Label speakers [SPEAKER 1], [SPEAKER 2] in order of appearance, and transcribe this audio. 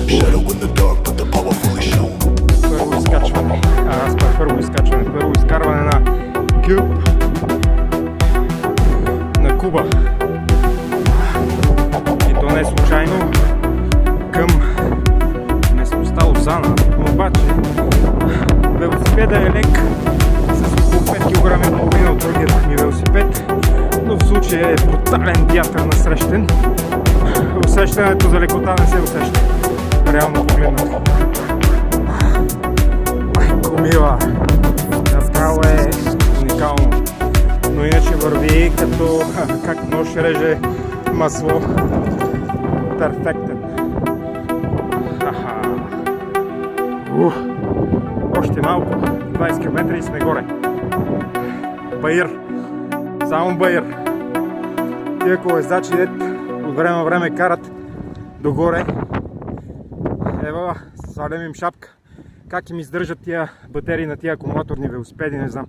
[SPEAKER 1] Shadow in the dark, but the power fully shown.
[SPEAKER 2] Първо изкачване. Първо изкачване. Първо изкарване на кюб на Куба. И то не е случайно към местността Лозана. Обаче велосипедът е лек с около 5 кг и половина от другият ми велосипед, но в случая е брутален вятър насрещен. Усещането за лекота не се усеща. Реално погледнато. Майко мила, направо е уникално. Но иначе върви като как нож реже масло. Перфектен. Още малко. 20 км и сме горе. Баир. Само Баир. Тия колездачи от време на време карат догоре. Ева, свалям им шапка. Как им издържат тия батерии на тия акумулаторни велосипеди, не знам.